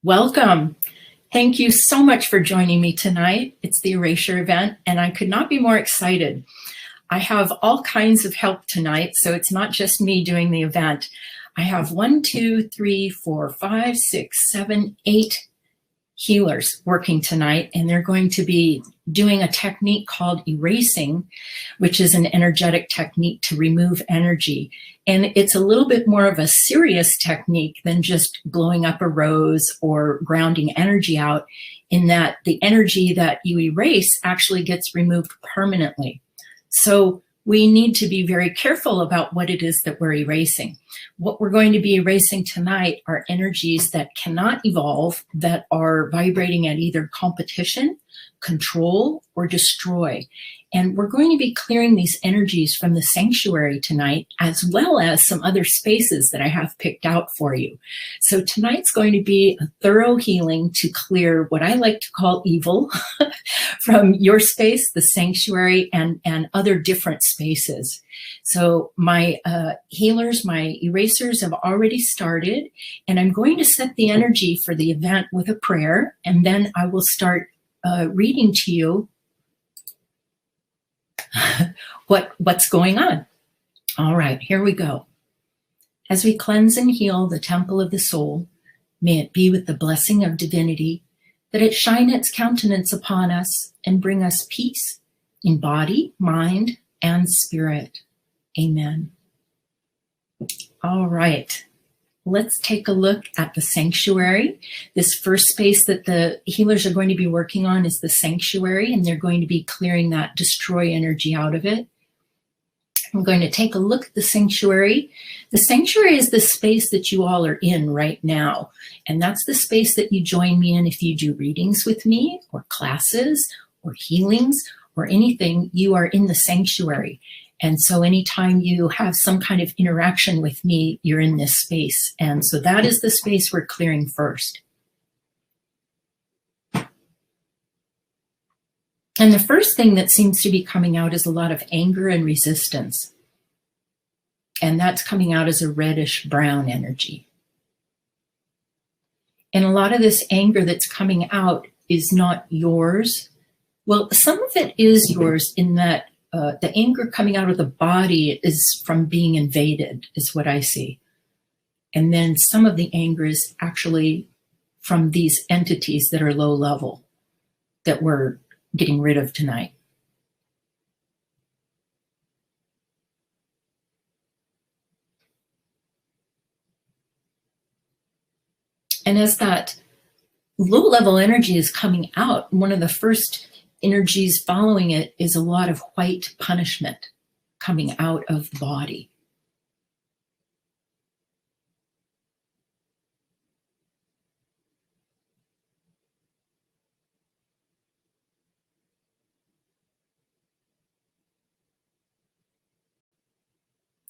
Welcome. Thank you so much for joining me tonight. It's the Erasure event, and I could not be more excited. I have all kinds of help tonight, so it's not just me doing the event. I have 1, 2, 3, 4, 5, 6, 7, 8 healers working tonight, and they're going to be doing a technique called erasing, which is an energetic technique to remove energy. And it's a little bit more of a serious technique than just blowing up a rose or grounding energy out, in that the energy that you erase actually gets removed permanently. So we need to be very careful about what it is that we're erasing. What we're going to be erasing tonight are energies that cannot evolve, that are vibrating at either competition, control, or destroy. And we're going to be clearing these energies from the sanctuary tonight, as well as some other spaces that I have picked out for you. So tonight's going to be a thorough healing to clear what I like to call evil from your space, the sanctuary, and other different spaces. So my healers, my erasers have already started, and I'm going to set the energy for the event with a prayer, and then I will start reading to you what's going on. All right, here we go. As we cleanse and heal the temple of the soul, may it be with the blessing of divinity, that it shine its countenance upon us and bring us peace in body, mind, and spirit. Amen. All right. Let's take a look at the sanctuary. This first space that the healers are going to be working on is the sanctuary, and they're going to be clearing that destroy energy out of it. I'm going to take a look at the sanctuary. The sanctuary is the space that you all are in right now, and that's the space that you join me in if you do readings with me, or classes, or healings, or anything. You are in the sanctuary. And so anytime you have some kind of interaction with me, you're in this space. And so that is the space we're clearing first. And the first thing that seems to be coming out is a lot of anger and resistance. And that's coming out as a reddish brown energy. And a lot of this anger that's coming out is not yours. Well, some of it is yours in that the anger coming out of the body is from being invaded, is what I see. And then some of the anger is actually from these entities that are low level that we're getting rid of tonight. And as that low level energy is coming out, one of the first energies following it is a lot of white punishment coming out of the body.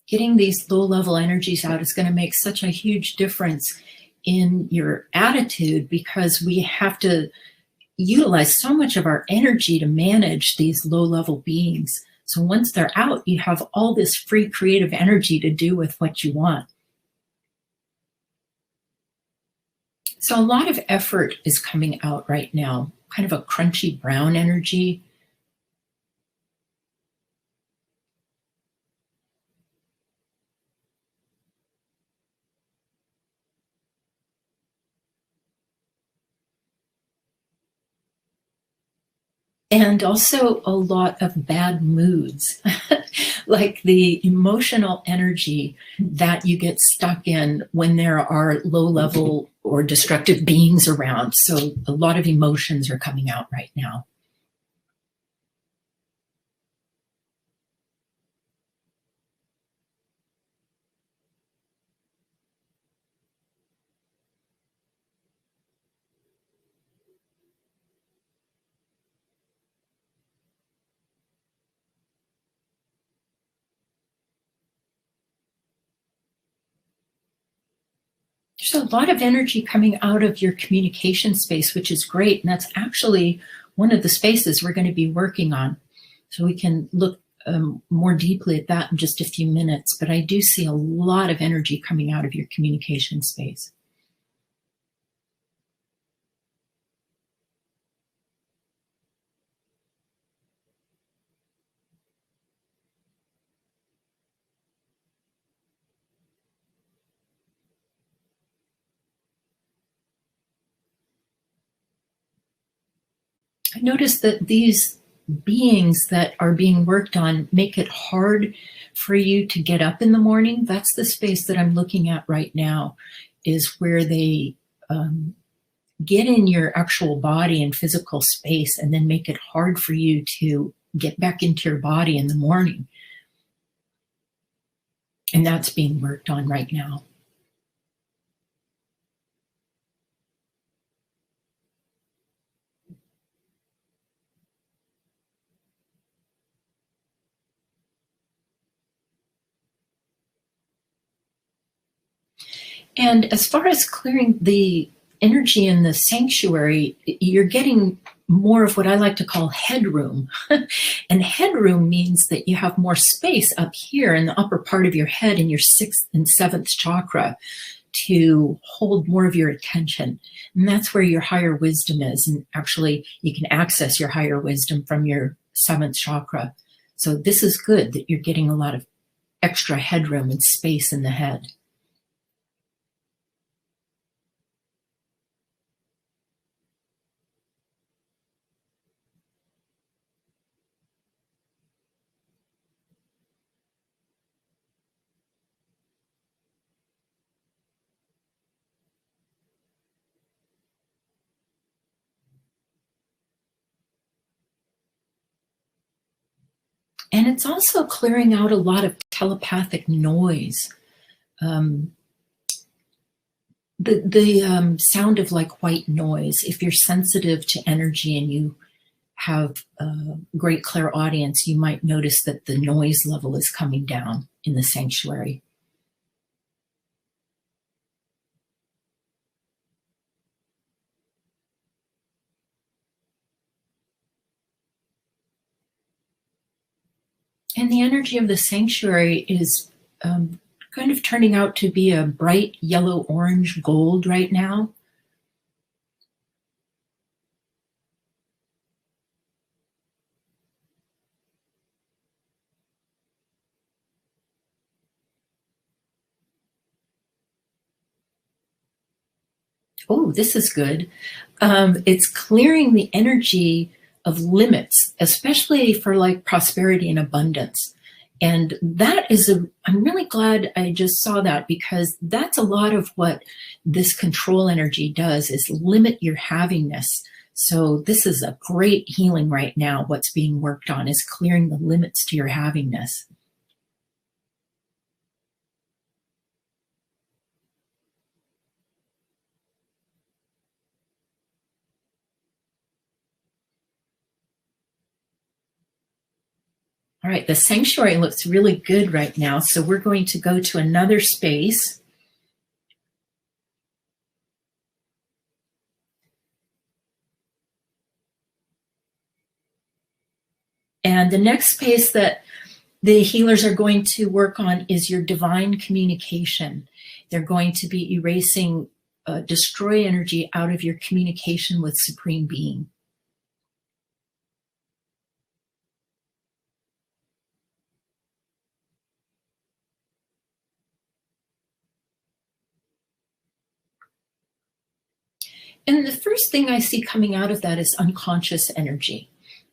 Getting these low-level energies out is going to make such a huge difference in your attitude, because we have to utilize so much of our energy to manage these low-level beings. So once they're out, you have all this free creative energy to do with what you want. So a lot of effort is coming out right now, kind of a crunchy brown energy. And also a lot of bad moods, like the emotional energy that you get stuck in when there are low-level or destructive beings around. So a lot of emotions are coming out right now. There's a lot of energy coming out of your communication space, which is great. And that's actually one of the spaces we're going to be working on. So we can look more deeply at that in just a few minutes. But I do see a lot of energy coming out of your communication space. I noticed that these beings that are being worked on make it hard for you to get up in the morning. That's the space that I'm looking at right now, is where they get in your actual body and physical space and then make it hard for you to get back into your body in the morning. And that's being worked on right now. And as far as clearing the energy in the sanctuary, you're getting more of what I like to call headroom. And headroom means that you have more space up here in the upper part of your head in your sixth and seventh chakra to hold more of your attention. And that's where your higher wisdom is. And actually, you can access your higher wisdom from your seventh chakra. So this is good that you're getting a lot of extra headroom and space in the head. And it's also clearing out a lot of telepathic noise. Um, the sound of like white noise. If you're sensitive to energy and you have great clairaudience, you might notice that the noise level is coming down in the sanctuary. And the energy of the sanctuary is kind of turning out to be a bright yellow, orange, gold right now. Oh, this is good. It's clearing the energy of limits, especially for like prosperity and abundance. And that is I'm really glad I just saw that, because that's a lot of what this control energy does, is limit your havingness. So this is a great healing right now. What's being worked on is clearing the limits to your havingness. All right, the sanctuary looks really good right now. So we're going to go to another space. And the next space that the healers are going to work on is your divine communication. They're going to be erasing destroy energy out of your communication with Supreme Being. And the first thing I see coming out of that is unconscious energy.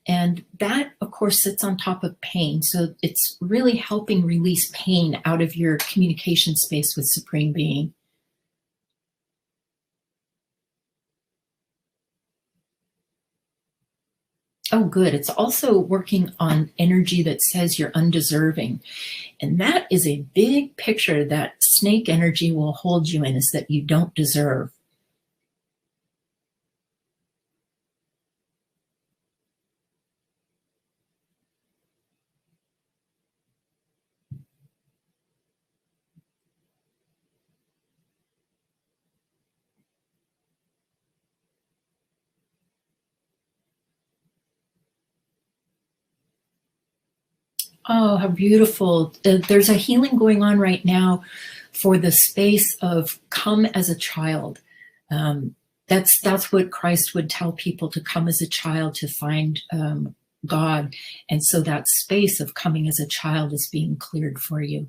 And that, of course, sits on top of pain. So it's really helping release pain out of your communication space with Supreme Being. Oh, good. It's also working on energy that says you're undeserving. And that is a big picture that snake energy will hold you in, is that you don't deserve. Oh, how beautiful. There's a healing going on right now for the space of come as a child. That's what Christ would tell people, to come as a child to find God. And so that space of coming as a child is being cleared for you.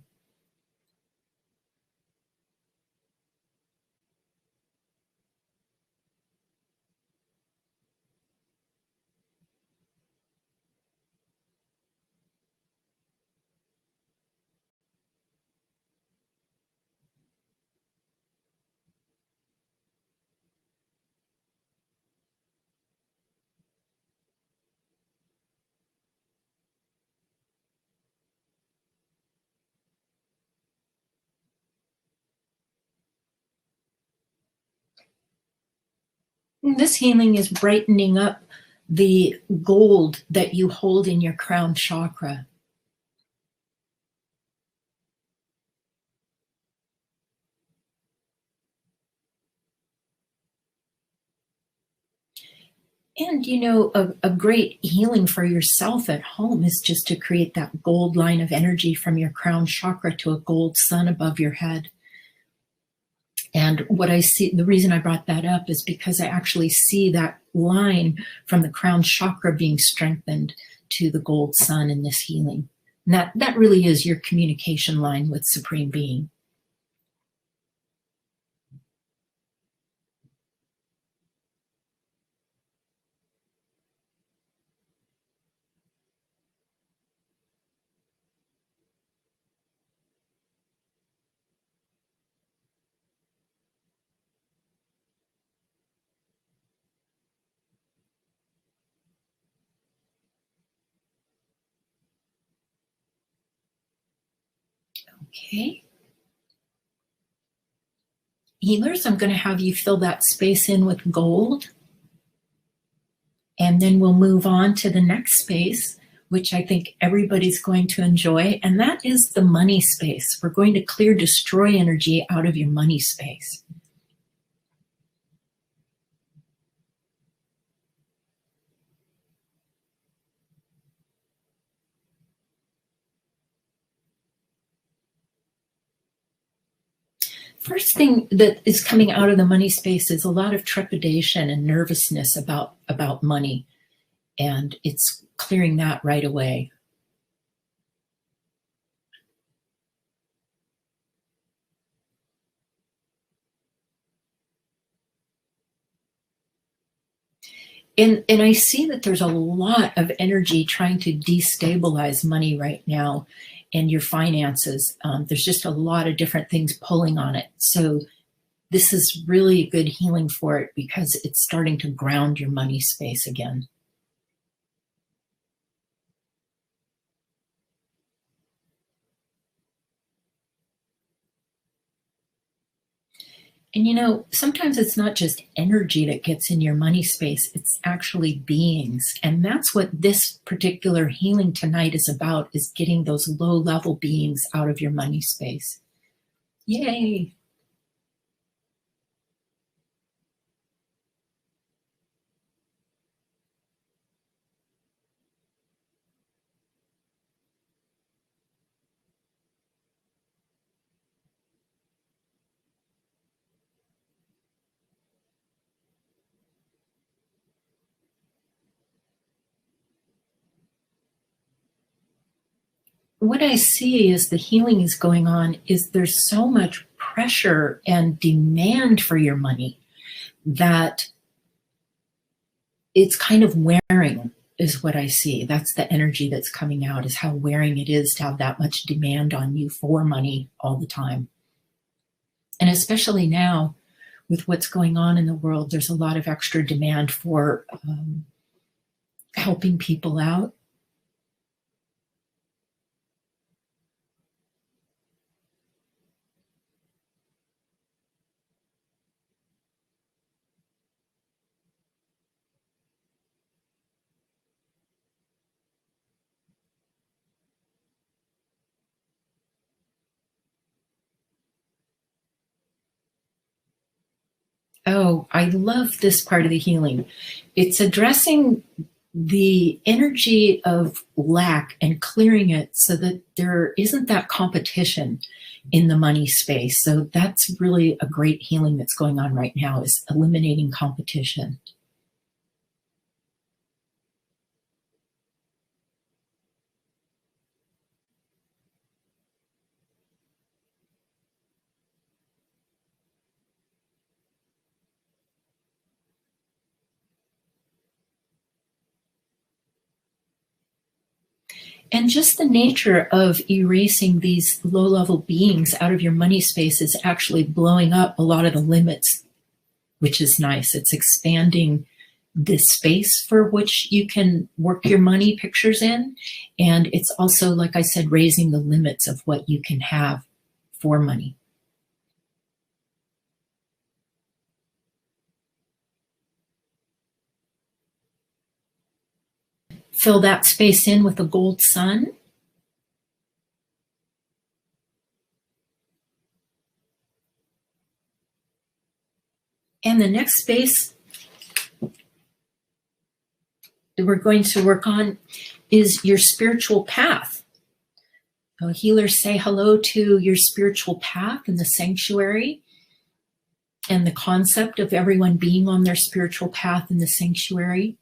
This healing is brightening up the gold that you hold in your crown chakra. And you know, a great healing for yourself at home is just to create that gold line of energy from your crown chakra to a gold sun above your head. And what I see, the reason I brought that up is because I actually see that line from the crown chakra being strengthened to the gold sun in this healing. And that really is your communication line with Supreme Being. Okay. Healers, I'm going to have you fill that space in with gold. And then we'll move on to the next space, which I think everybody's going to enjoy. And that is the money space. We're going to clear, destroy energy out of your money space. First thing that is coming out of the money space is a lot of trepidation and nervousness about money. And it's clearing that right away. And I see that there's a lot of energy trying to destabilize money right now and your finances. There's just a lot of different things pulling on it. So this is really good healing for it because it's starting to ground your money space again. And you know, sometimes it's not just energy that gets in your money space, it's actually beings. And that's what this particular healing tonight is about, is getting those low-level beings out of your money space. Yay! What I see as the healing is going on is there's so much pressure and demand for your money that it's kind of wearing, is what I see. That's the energy that's coming out, is how wearing it is to have that much demand on you for money all the time. And especially now with what's going on in the world, there's a lot of extra demand for helping people out. Oh, I love this part of the healing. It's addressing the energy of lack and clearing it so that there isn't that competition in the money space. So that's really a great healing that's going on right now, is eliminating competition. And just the nature of erasing these low-level beings out of your money space is actually blowing up a lot of the limits, which is nice. It's expanding the space for which you can work your money pictures in. And it's also, like I said, raising the limits of what you can have for money. Fill that space in with a gold sun. And the next space that we're going to work on is your spiritual path. So healers say hello to your spiritual path in the sanctuary, and the concept of everyone being on their spiritual path in the sanctuary.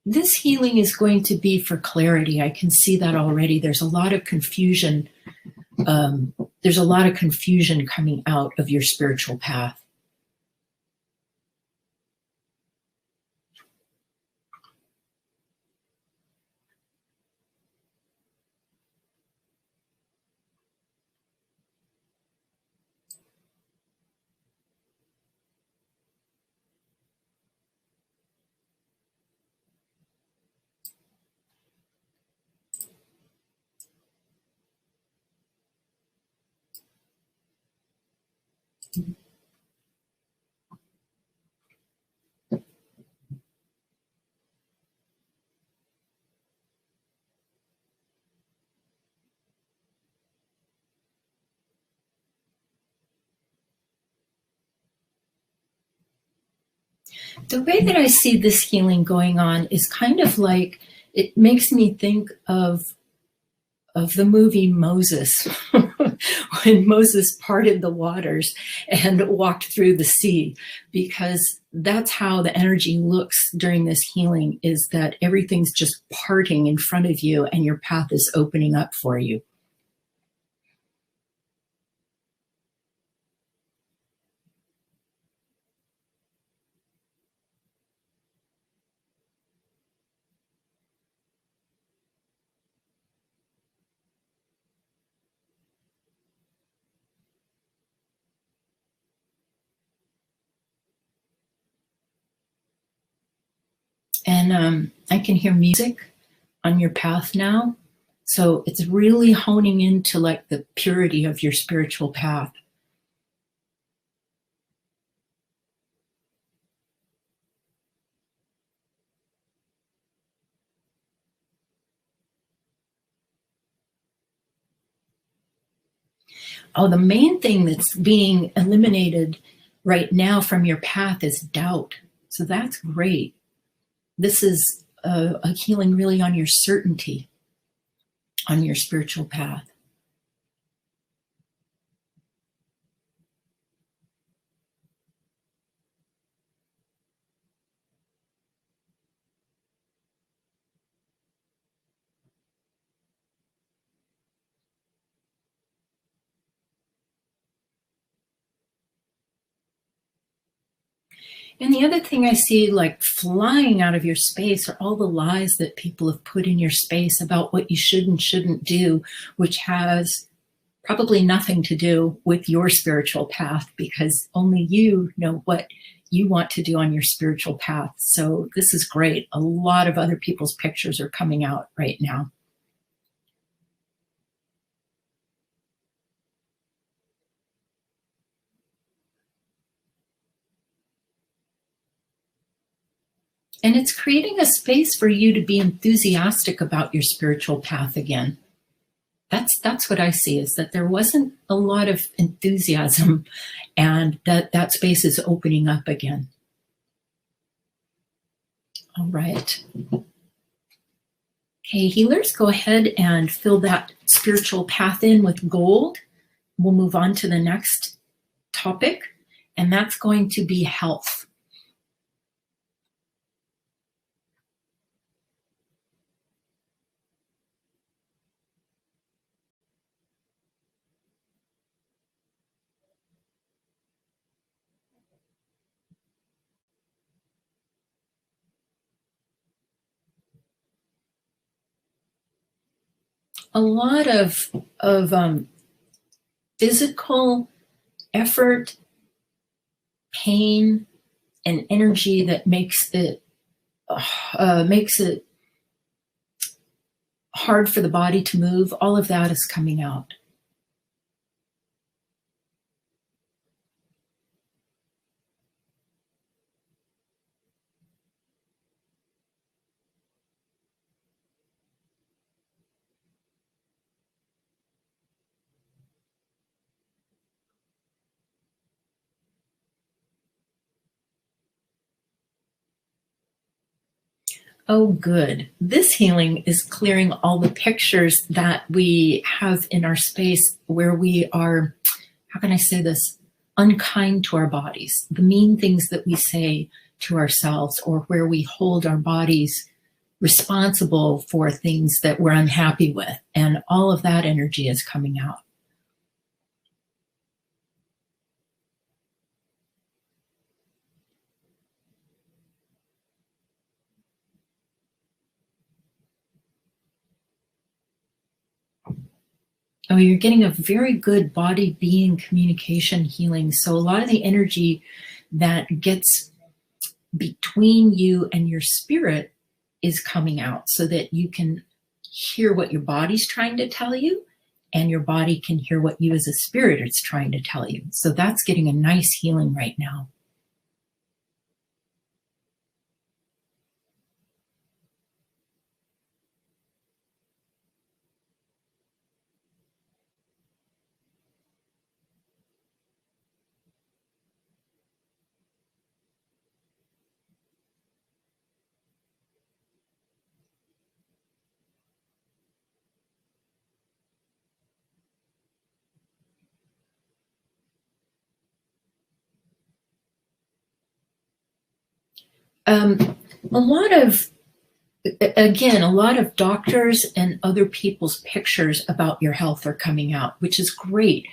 This healing is going to be for clarity. I can see that already. There's a lot of confusion. There's a lot of confusion coming out of your spiritual path. The way that I see this healing going on is kind of like, it makes me think of the movie Moses, when Moses parted the waters and walked through the sea, because that's how the energy looks during this healing, is that everything's just parting in front of you and your path is opening up for you. And I can hear music on your path now. So it's really honing into like the purity of your spiritual path. Oh, the main thing that's being eliminated right now from your path is doubt. So that's great. This is a healing really on your certainty, on your spiritual path. And the other thing I see like flying out of your space are all the lies that people have put in your space about what you should and shouldn't do, which has probably nothing to do with your spiritual path, because only you know what you want to do on your spiritual path. So this is great. A lot of other people's pictures are coming out right now. And it's creating a space for you to be enthusiastic about your spiritual path again. That's what I see, is that there wasn't a lot of enthusiasm, and that space is opening up again. All right. Okay, healers, go ahead and fill that spiritual path in with gold. We'll move on to the next topic, and that's going to be health. A lot of physical effort, pain, and energy that makes it hard for the body to move, all of that is coming out. Oh, good. This healing is clearing all the pictures that we have in our space where we are, how can I say this, unkind to our bodies, the mean things that we say to ourselves, or where we hold our bodies responsible for things that we're unhappy with. And all of that energy is coming out. Oh, you're getting a very good body being communication healing. So a lot of the energy that gets between you and your spirit is coming out so that you can hear what your body's trying to tell you, and your body can hear what you as a spirit is trying to tell you. So that's getting a nice healing right now. A lot of, again, a lot of doctors and other people's pictures about your health are coming out, which is great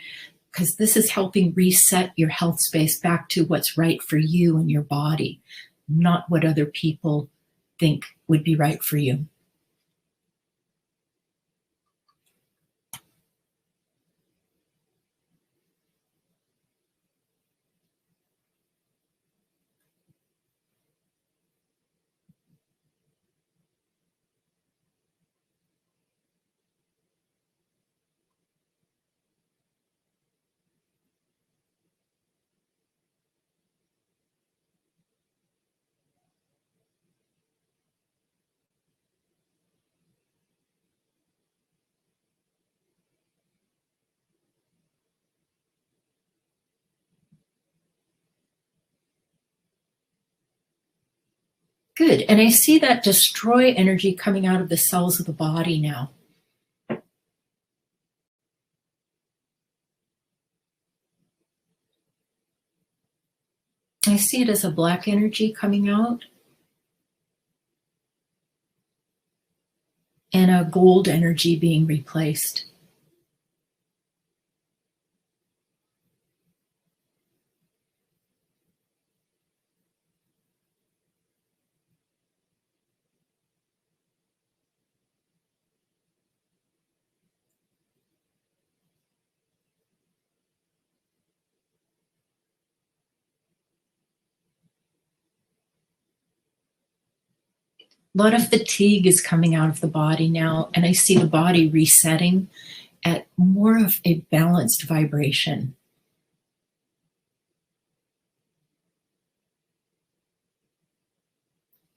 because this is helping reset your health space back to what's right for you and your body, not what other people think would be right for you. Good. And I see that destroy energy coming out of the cells of the body now. I see it as a black energy coming out and a gold energy being replaced. A lot of fatigue is coming out of the body now, and I see the body resetting at more of a balanced vibration.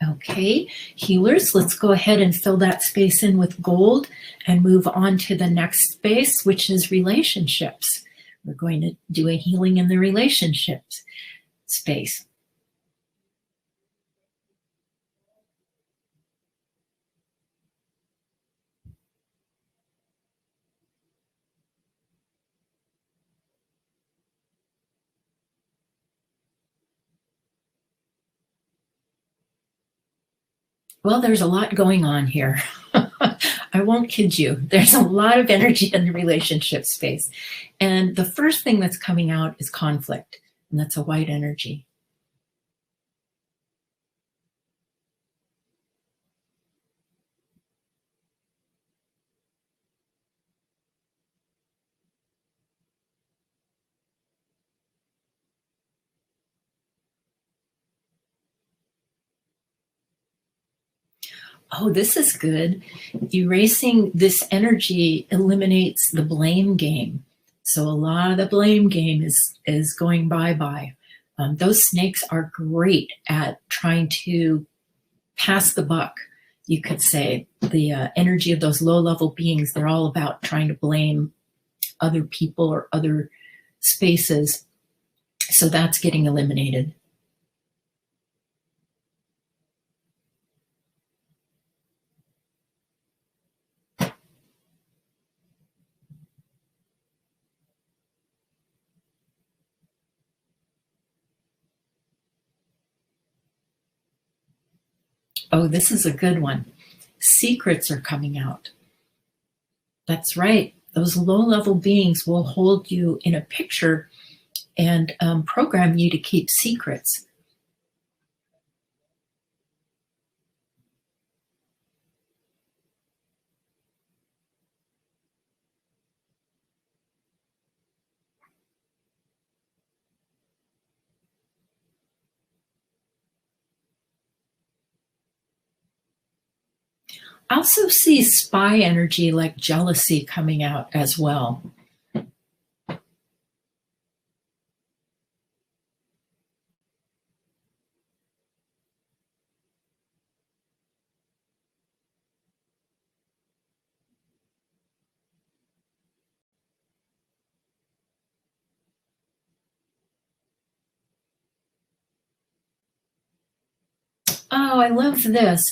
Okay, healers, let's go ahead and fill that space in with gold and move on to the next space, which is relationships. We're going to do a healing in the relationships space. Well, there's a lot going on here. I won't kid you. There's a lot of energy in the relationship space. And the first thing that's coming out is conflict, and that's a white energy. Oh, this is good. Erasing this energy eliminates the blame game. So a lot of the blame game is going bye-bye. Those snakes are great at trying to pass the buck, you could say. The energy of those low-level beings, they're all about trying to blame other people or other spaces. So that's getting eliminated. Oh, this is a good one. Secrets are coming out. That's right. Those low-level beings will hold you in a picture and program you to keep secrets. I also see spy energy like jealousy coming out as well. Oh, I love this.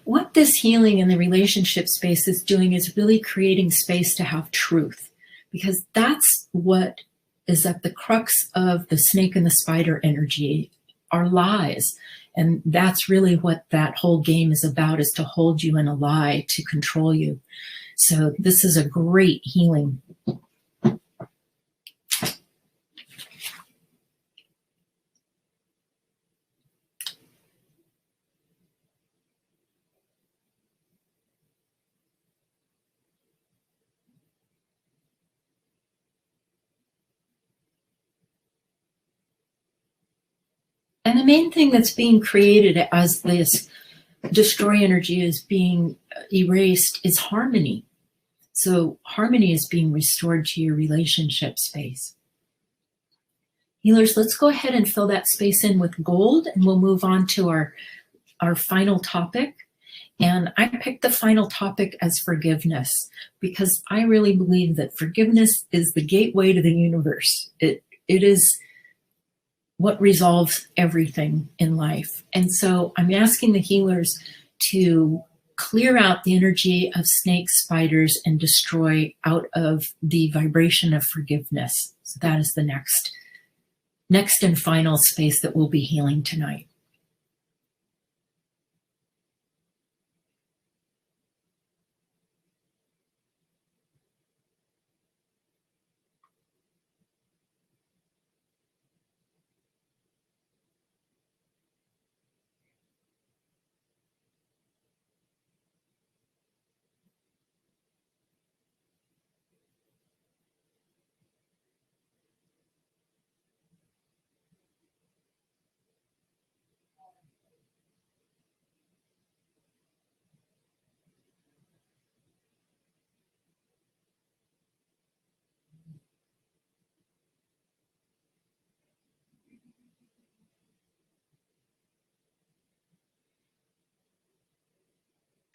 What this healing in the relationship space is doing is really creating space to have truth, because that's what is at the crux of the snake and the spider energy, are lies. And that's really what that whole game is about, is to hold you in a lie, to control you. So this is a great healing. And the main thing that's being created as this destroy energy is being erased is harmony. So harmony is being restored to your relationship space. Healers, let's go ahead and fill that space in with gold, and we'll move on to our final topic. And I picked the final topic as forgiveness, because I really believe that forgiveness is the gateway to the universe. It is what resolves everything in life. And so I'm asking the healers to clear out the energy of snakes, spiders, and destroy out of the vibration of forgiveness. So that is the next and final space that we'll be healing tonight.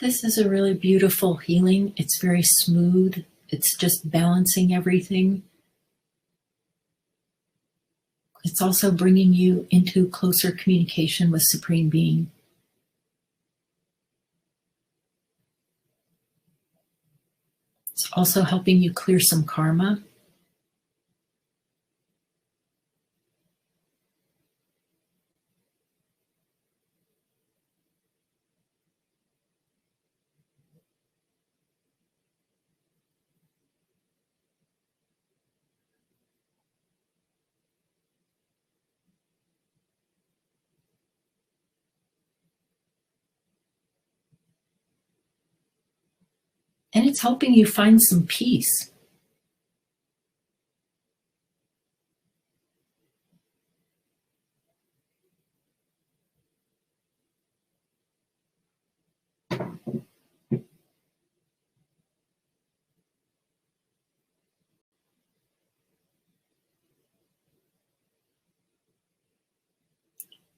This is a really beautiful healing. It's very smooth. It's just balancing everything. It's also bringing you into closer communication with Supreme Being. It's also helping you clear some karma. And it's helping you find some peace.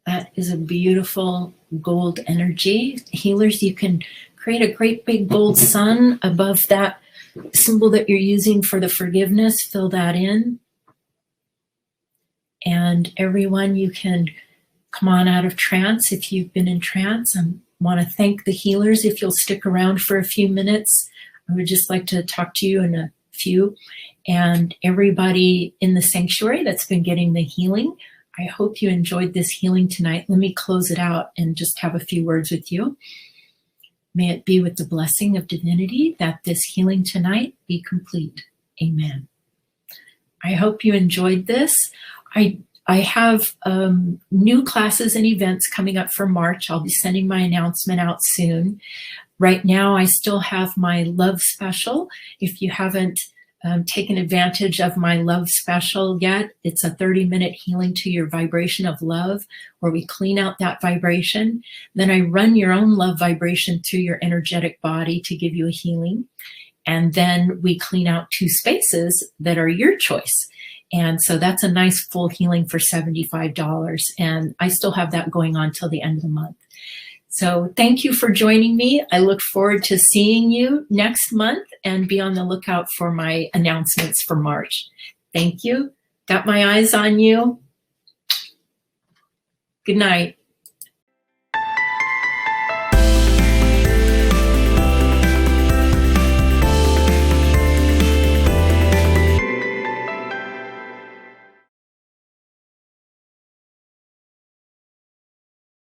That is a beautiful gold energy. Healers, you can create a great big gold sun above that symbol that you're using for the forgiveness. Fill that in. And everyone, you can come on out of trance if you've been in trance. I want to thank the healers. If you'll stick around for a few minutes, I would just like to talk to you in a few. And everybody in the sanctuary that's been getting the healing, I hope you enjoyed this healing tonight. Let me close it out and just have a few words with you. May it be with the blessing of divinity that this healing tonight be complete. Amen. I hope you enjoyed this. I have new classes and events coming up for March. I'll be sending my announcement out soon. Right now, I still have my love special. If you haven't taken advantage of my love special yet, it's a 30-minute healing to your vibration of love, where we clean out that vibration. Then I run your own love vibration through your energetic body to give you a healing. And then we clean out 2 spaces that are your choice. And so that's a nice full healing for $75. And I still have that going on till the end of the month. So thank you for joining me. I look forward to seeing you next month, and be on the lookout for my announcements for March. Thank you. Got my eyes on you. Good night.